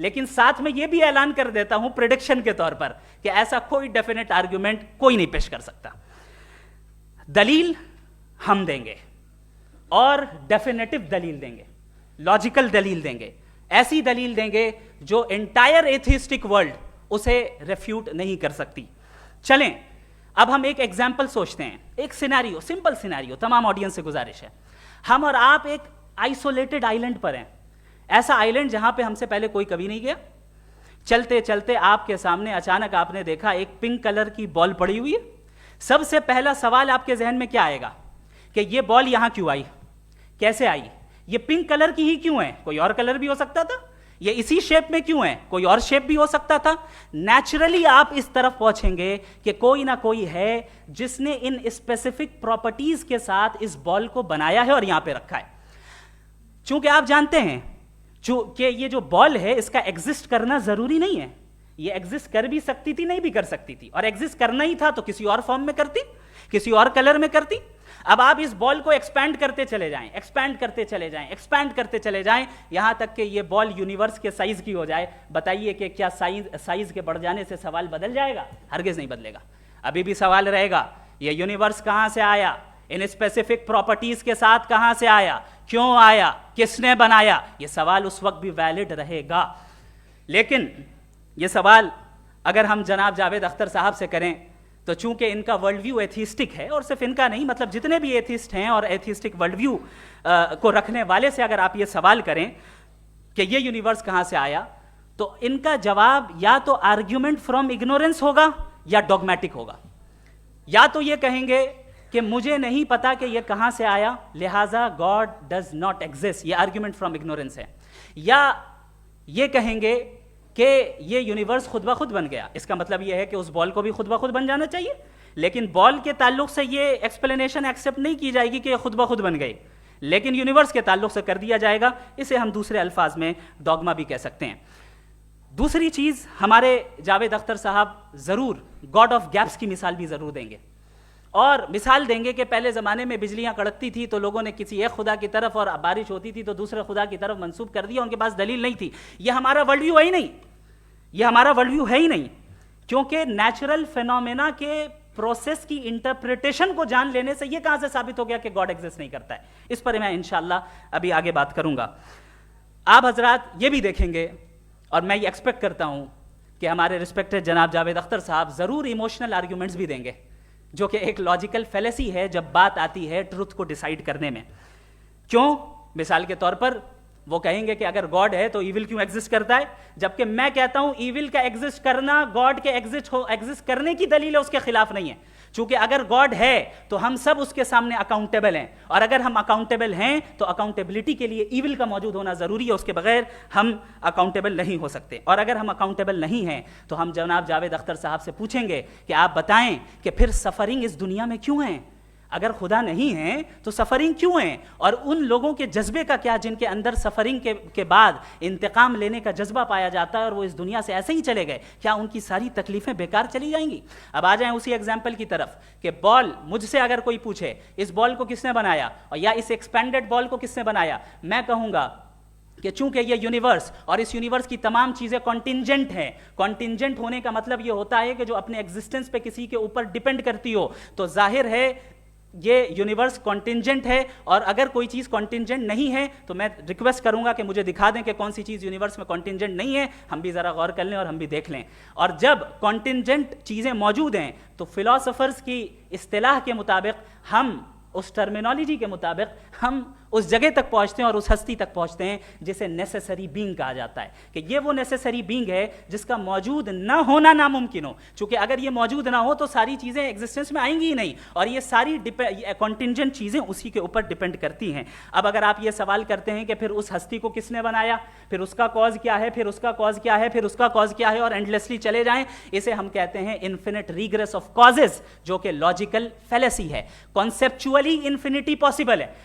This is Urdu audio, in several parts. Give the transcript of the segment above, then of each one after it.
لیکن ساتھ میں یہ بھی اعلان کر دیتا ہوں پریڈکشن کے طور پر کہ ایسا کوئی ڈیفینیٹ آرگیومنٹ کوئی نہیں پیش کر سکتا. دلیل ہم دیں گے اور ڈیفینیٹو دلیل دیں گے, لاجیکل دلیل دیں گے, ایسی دلیل دیں گے جو انٹائر ایتھیسٹک ورلڈ اسے ریفیوٹ نہیں کر سکتی. چلیں اب ہم ایک ایگزامپل سوچتے ہیں, ایک سینیریو, سمپل سینیریو, تمام آڈینس سے گزارش ہے, ہم اور آپ ایک آئسولیٹڈ آئیلینڈ پر ہیں, ایسا آئیلینڈ جہاں پہ ہم سے پہلے کوئی کبھی نہیں گیا. چلتے چلتے آپ کے سامنے اچانک آپ نے دیکھا ایک پنک کلر کی بال پڑی ہوئی ہے. سب سے پہلا سوال آپ کے ذہن میں کیا آئے گا کہ یہ بال یہاں کیوں آئی, کیسے آئی, یہ پنک کلر کی ہی کیوں ہے, کوئی اور کلر بھی ہو سکتا تھا, یہ اسی شیپ میں کیوں ہے, کوئی اور شیپ بھی ہو سکتا تھا. نیچرلی آپ اس طرف پہنچیں گے کہ کوئی نہ کوئی ہے جس نے ان اسپیسیفک پراپرٹیز کے ساتھ اس بال کو بنایا ہے اور یہاں پہ رکھا ہے. چونکہ آپ جانتے ہیں کہ یہ جو بال ہے اس کا ایگزسٹ کرنا ضروری نہیں ہے, یہ ایگزسٹ کر بھی سکتی تھی, نہیں بھی کر سکتی تھی, اور ایگزسٹ کرنا ہی تھا تو کسی اور فارم میں کرتی, کسی اور کلر میں کرتی. اب آپ اس بال کو ایکسپینڈ کرتے چلے جائیں, ایکسپینڈ کرتے چلے جائیں, ایکسپینڈ کرتے چلے جائیں, یہاں تک کہ یہ بال یونیورس کے سائز کی ہو جائے. بتائیے کہ کیا سائز کے بڑھ جانے سے سوال بدل جائے گا؟ ہرگز نہیں بدلے گا. ابھی بھی سوال رہے گا یہ یونیورس کہاں سے آیا, ان اسپیسیفک پراپرٹیز کے ساتھ کہاں سے آیا, کیوں آیا, کس نے بنایا, یہ سوال اس وقت بھی ویلڈ رہے گا. لیکن یہ سوال اگر ہم جناب جاوید اختر صاحب سے کریں تو چونکہ ان کا ورلڈ ویو ایتھیسٹک ہے, اور صرف ان کا نہیں, مطلب جتنے بھی ایتھیسٹ ہیں اور ایتھیسٹک ورلڈ ویو کو رکھنے والے سے اگر آپ یہ سوال کریں کہ یہ یونیورس کہاں سے آیا, تو ان کا جواب یا تو آرگیومنٹ فرام اگنورینس ہوگا یا ڈوگمیٹک ہوگا. یا تو یہ کہیں گے کہ مجھے نہیں پتا کہ یہ کہاں سے آیا, لہٰذا گاڈ ڈز ناٹ ایگزسٹ, یہ آرگیومنٹ فرام اگنورینس ہے. یا یہ کہیں گے کہ یہ یونیورس خود بخود بن گیا, اس کا مطلب یہ ہے کہ اس بال کو بھی خود بخود بن جانا چاہیے, لیکن بال کے تعلق سے یہ ایکسپلینیشن ایکسیپٹ نہیں کی جائے گی کہ یہ خود بخود بن گئی, لیکن یونیورس کے تعلق سے کر دیا جائے گا. اسے ہم دوسرے الفاظ میں ڈوگما بھی کہہ سکتے ہیں. دوسری چیز, ہمارے جاوید اختر صاحب ضرور گاڈ آف گیپس کی مثال بھی ضرور دیں گے, اور مثال دیں گے کہ پہلے زمانے میں بجلیاں کڑکتی تھی تو لوگوں نے کسی ایک خدا کی طرف, اور بارش ہوتی تھی تو دوسرے خدا کی طرف منسوب کر دیا, ان کے پاس دلیل نہیں تھی. یہ ہمارا ورلڈ ویو ہے ہی نہیں, یہ ہمارا ورلڈ ویو ہے ہی نہیں, کیونکہ نیچرل فینومینا کے پروسیس کی انٹرپریٹیشن کو جان لینے سے یہ کہاں سے ثابت ہو گیا کہ گاڈ ایگزسٹ نہیں کرتا ہے. اس پر میں انشاءاللہ ابھی آگے بات کروں گا. آپ حضرات یہ بھی دیکھیں گے, اور میں یہ ایکسپیکٹ کرتا ہوں کہ ہمارے رسپیکٹڈ جناب جاوید اختر صاحب ضرور ایموشنل آرگیومنٹس بھی دیں گے, جو کہ ایک لاجیکل فیلیسی ہے جب بات آتی ہے ٹروتھ کو ڈیسائیڈ کرنے میں. کیوں؟ مثال کے طور پر وہ کہیں گے کہ اگر گاڈ ہے تو ایول کیوں ایگزسٹ کرتا ہے, جبکہ میں کہتا ہوں ایول کا ایگزسٹ کرنا گاڈ کے ایگزسٹ کرنے کی دلیل ہے, اس کے خلاف نہیں ہے. چونکہ اگر گاڈ ہے تو ہم سب اس کے سامنے اکاؤنٹیبل ہیں, اور اگر ہم اکاؤنٹیبل ہیں تو اکاؤنٹیبلٹی کے لیے ایول کا موجود ہونا ضروری ہے, اس کے بغیر ہم اکاؤنٹیبل نہیں ہو سکتے. اور اگر ہم اکاؤنٹیبل نہیں ہیں تو ہم جناب جاوید اختر صاحب سے پوچھیں گے کہ آپ بتائیں کہ پھر سفرنگ اس دنیا میں کیوں ہیں؟ اگر خدا نہیں ہے تو سفرنگ کیوں ہیں؟ اور ان لوگوں کے جذبے کا کیا جن کے اندر سفرنگ کے بعد انتقام لینے کا جذبہ پایا جاتا ہے اور وہ اس دنیا سے ایسے ہی چلے گئے, کیا ان کی ساری تکلیفیں بیکار چلی جائیں گی؟ اب آ جائیں اسی ایگزامپل کی طرف کہ بال, مجھ سے اگر کوئی پوچھے اس بال کو کس نے بنایا, اور یا اس ایکسپینڈڈ بال کو کس نے بنایا, میں کہوں گا کہ چونکہ یہ یونیورس اور اس یونیورس کی تمام چیزیں کانٹینجنٹ ہیں. کانٹینجنٹ ہونے کا مطلب یہ ہوتا ہے کہ جو اپنے ایگزسٹنس پہ کسی کے اوپر ڈیپینڈ کرتی ہو, تو ظاہر ہے یہ یونیورس کانٹینجنٹ ہے. اور اگر کوئی چیز کانٹینجنٹ نہیں ہے تو میں ریکویسٹ کروں گا کہ مجھے دکھا دیں کہ کون سی چیز یونیورس میں کانٹینجنٹ نہیں ہے, ہم بھی ذرا غور کر لیں اور ہم بھی دیکھ لیں. اور جب کانٹینجنٹ چیزیں موجود ہیں تو فلاسفرز کی اصطلاح کے مطابق ہم اس ٹرمینالوجی کے مطابق ہم اس جگہ تک پہنچتے ہیں اور اس ہستی تک پہنچتے ہیں جسے نیسیسری بینگ کہا جاتا ہے, کہ یہ وہ نیسیسری بینگ ہے جس کا موجود نہ ہونا ناممکن ہو. چونکہ اگر یہ موجود نہ ہو تو ساری چیزیں ایگزسٹنس میں آئیں گی ہی نہیں, اور یہ ساری کانٹینجنٹ چیزیں اسی کے اوپر ڈیپینڈ کرتی ہیں. اب اگر آپ یہ سوال کرتے ہیں کہ پھر اس ہستی کو کس نے بنایا, پھر اس کا کاز کیا ہے, پھر اس کا کاز کیا ہے, پھر اس کا کاز کیا ہے, اور اینڈلیسلی چلے جائیں, اسے ہم کہتے ہیں انفینٹ ریگریس آف کازز, جو کہ لاجیکل فیلیسی ہے. کانسیپچولی انفینٹی پاسبل ہے.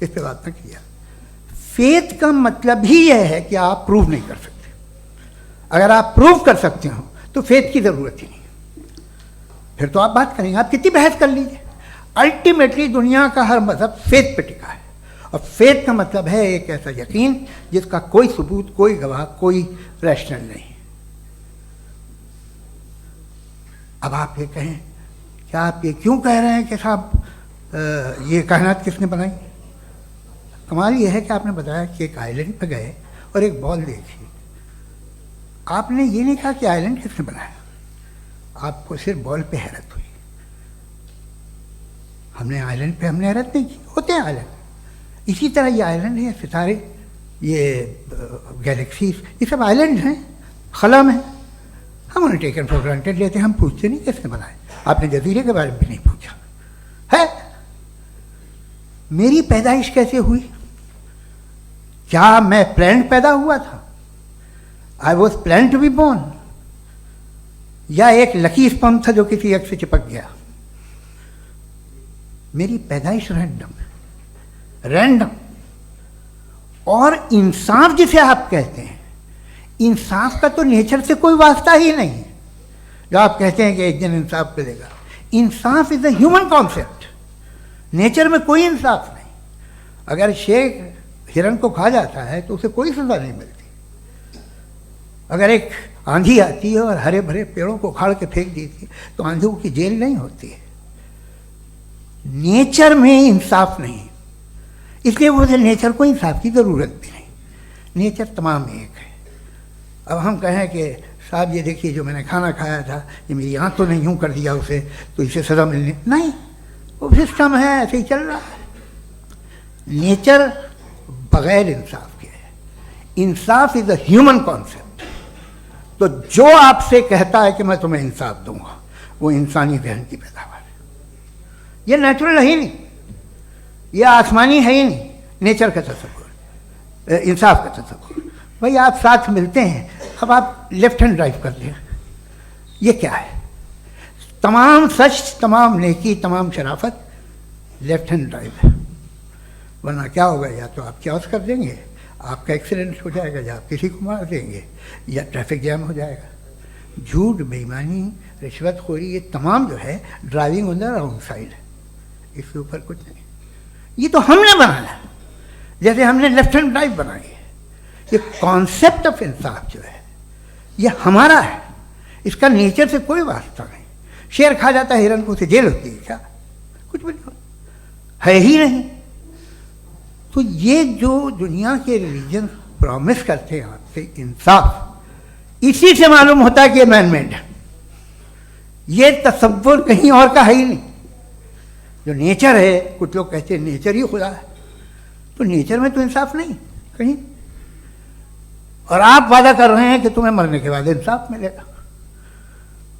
اس پہ بات نہ کیا. فیتھ کا مطلب ہی یہ ہے کہ آپ پروو نہیں کر سکتے. اگر آپ پروو کر سکتے ہو تو فیتھ کی ضرورت ہی نہیں. پھر تو آپ بات کریں گے, آپ کتنی بحث کر لیجیے. الٹیمیٹلی دنیا کا ہر مذہب فیتھ پہ ٹکا ہے, اور فیتھ کا مطلب ہے ایک ایسا یقین جس کا کوئی ثبوت, کوئی گواہ, کوئی ریشنل نہیں. اب آپ یہ کہیں, کیا آپ یہ کیوں کہہ رہے ہیں کہ صاحب یہ کائنات کس نے بنائی؟ کمال یہ ہے کہ آپ نے بتایا کہ ایک آئلینڈ پہ گئے اور ایک بال دیکھی. آپ نے یہ نہیں کہا کہ آئلینڈ کس نے بنایا, آپ کو صرف بال پہ حیرت ہوئی. ہم نے آئلینڈ پہ ہم نے حیرت نہیں کی, ہوتے ہیں آئلینڈ. اسی طرح یہ آئلینڈ ہے, ستارے, یہ گیلیکسیز, یہ سب آئلینڈ ہیں خلا میں. ہم انہیں ٹیکن فار گرانٹیڈ لیتے ہیں, ہم پوچھتے نہیں کس نے بنائے. آپ نے جزیرے کے بارے میں بھی نہیں پوچھا ہے. میری پیدائش کیسے ہوئی؟ کیا میں پلانڈ پیدا ہوا تھا؟ I was planned to be born, یا ایک لکی اسپرم تھا جو کسی ایگ سے چپک گیا؟ میری پیدائش رینڈم. اور انصاف جسے آپ کہتے ہیں, انصاف کا تو نیچر سے کوئی واسطہ ہی نہیں ہے. جو آپ کہتے ہیں کہ ایک دن انصاف ملے گا, انصاف از اے ہیومن کانسیپٹ. نیچر میں کوئی انصاف نہیں. اگر شیر ہرن کو کھا جاتا ہے تو اسے کوئی سزا نہیں ملتی. اگر ایک آندھی آتی ہے اور ہرے بھرے پیڑوں کو اکھاڑ کے پھینک دیتی ہے تو آندھیوں کی جیل نہیں ہوتی ہے. نیچر میں انصاف نہیں, اس لیے وہ نیچر کو انصاف کی ضرورت بھی نہیں. نیچر تمام ایک ہے. اب ہم کہیں کہ صاحب یہ دیکھیے جو میں نے کھانا کھایا تھا یہ میری آنکھ تو نہیں یوں کر دیا اسے تو اسے سزا ملنے, نہیں, وہ سسٹم ہے, ایسے ہی چل رہا ہے. نیچر بغیر انصاف کے ہے. انصاف از اے ہیومن کانسیپٹ. تو جو آپ سے کہتا ہے کہ میں تمہیں انصاف دوں گا وہ انسانی ذہن کی پیداوار ہے. یہ نیچرل ہے ہی نہیں, یہ آسمانی ہے ہی نہیں. نیچر کا تصور, انصاف کا تصور. بھائی آپ ساتھ ملتے ہیں, اب آپ لیفٹ ہینڈ ڈرائیو کر لیں, یہ کیا ہے؟ تمام سچ, تمام نیکی, تمام شرافت لیفٹ ہینڈ ڈرائیو ہے. ورنہ کیا ہوگا, یا تو آپ کیوس کر دیں گے, آپ کا ایکسیڈنٹ ہو جائے گا, یا آپ کسی کو مار دیں گے, یا ٹریفک جیم ہو جائے گا. جھوٹ, بے ایمانی, رشوت خوری, یہ تمام جو ہے driving on the wrong side ہے. اس کے اوپر کچھ نہیں. یہ تو ہم نے بنایا, جیسے ہم نے لیفٹ ہینڈ ڈرائیو بنائی ہے. یہ کانسیپٹ آف انصاف جو ہے یہ ہمارا ہے, اس کا نیچر سے کوئی واسطہ نہیں. شیر کھا جاتا ہے ہرن کو, اسے جیل ہوتی ہے کیا؟ کچھ بھی نہیں, ہے ہی نہیں. تو یہ جو دنیا کے ریلیجن پرومس کرتے ہیں آپ سے انصاف, اسی سے معلوم ہوتا ہے کہ یہ مین میڈ ہے. یہ تصور کہیں اور کا ہے ہی نہیں. جو نیچر ہے, کچھ لوگ کہتے ہیں نیچر ہی خدا ہے, تو نیچر میں تو انصاف نہیں کہیں. اور آپ وعدہ کر رہے ہیں کہ تمہیں مرنے کے بعد انصاف ملے گا.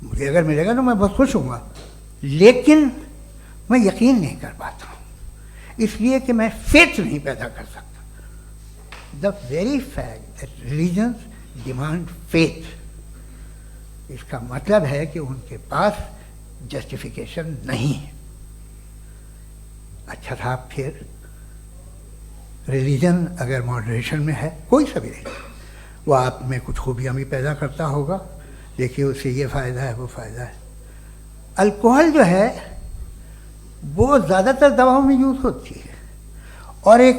مجھے اگر ملے گا تو میں بہت خوش ہوں گا, لیکن میں یقین نہیں کر پاتا ہوں, اس لیے کہ میں فیتھ نہیں پیدا کر سکتا. The very fact that religions demand faith, اس کا مطلب ہے کہ ان کے پاس جسٹیفیکیشن نہیں ہے. اچھا صاحب, پھر ریلیجن اگر ماڈریشن میں ہے, کوئی سا بھی نہیں, وہ آپ میں کچھ خوبیاں بھی پیدا کرتا ہوگا. دیکھیے اس سے یہ فائدہ ہے, وہ فائدہ ہے. الکوہل جو ہے وہ زیادہ تر دواؤں میں یوز ہوتی ہے, اور ایک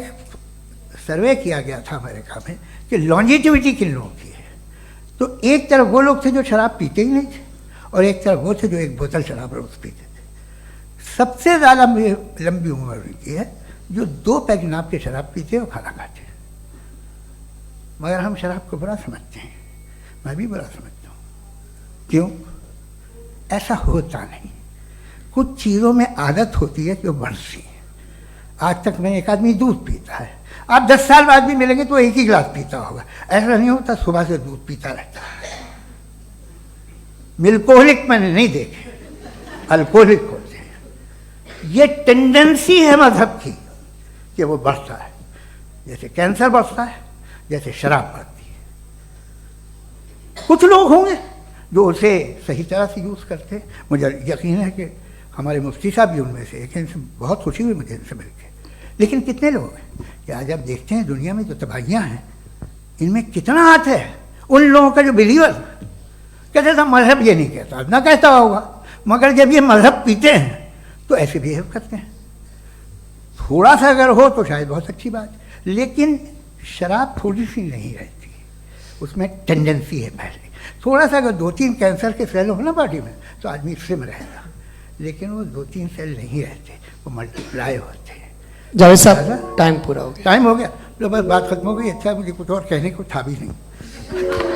سروے کیا گیا تھا امریکہ میں کہ لانجیٹیوٹی کن لوگوں کی ہے. تو ایک طرف وہ لوگ تھے جو شراب پیتے ہی نہیں تھے, اور ایک طرف وہ تھے جو ایک بوتل شراب روز پیتے تھے. سب سے زیادہ لمبی عمر ان کی ہے جو 2 پیگ ناپ کے شراب پیتے اور کھانا کھاتے ہیں. مگر ہم شراب کو برا سمجھتے ہیں, میں بھی برا سمجھتا ہوں. کیوں؟ ایسا ہوتا نہیں. کچھ چیزوں میں عادت ہوتی ہے کہ وہ بڑھتی ہے. آج تک میں ایک آدمی دودھ پیتا ہے, آپ 10 سال بعد بھی ملیں گے تو ایک ہی گلاس پیتا ہوگا. ایسا نہیں ہوتا, صبح سے دودھ پیتا رہتا ہے. ملکوہلک میں نے نہیں دیکھے, الکوہلک ہوتے ہیں. یہ ٹینڈنسی ہے مذہب کی کہ وہ بڑھتا ہے, جیسے کینسر بڑھتا ہے, جیسے شراب بڑھتی ہے. کچھ لوگ ہوں گے جو اسے صحیح طرح سے یوز کرتے. مجھے یقین ہے کہ ہمارے مفتی صاحب بھی ان میں سے ایک ہیں, ان سے بہت خوشی ہوئی مجھے ان سے مل کے, لیکن کتنے لوگ ہیں کہ آج آپ دیکھتے ہیں دنیا میں جو تباہیاں ہیں ان میں کتنا ہاتھ ہے ان لوگوں کا جو بلیور کہتے تھا مذہب یہ نہیں کہتا، نہ کہتا ہوگا، مگر جب یہ مذہب پیتے ہیں تو ایسے بہیو کرتے ہیں. تھوڑا سا اگر ہو تو شاید بہت اچھی بات، لیکن شراب تھوڑی سی نہیں رہتی، اس میں ٹینڈنسی ہے پہلے. تھوڑا سا اگر 2-3 کینسر کے سیل ہو نا باڈی میں تو آدمی سم رہے گا، لیکن وہ 2-3 سیل نہیں رہتے، وہ ملٹیپلائی ہوتے ہیں. جاوید صاحب ٹائم پورا ہو گیا. ٹائم ہو گیا، تو بس بات ختم ہو گئی. اچھا مجھے کچھ اور کہنے کو تھا بھی نہیں.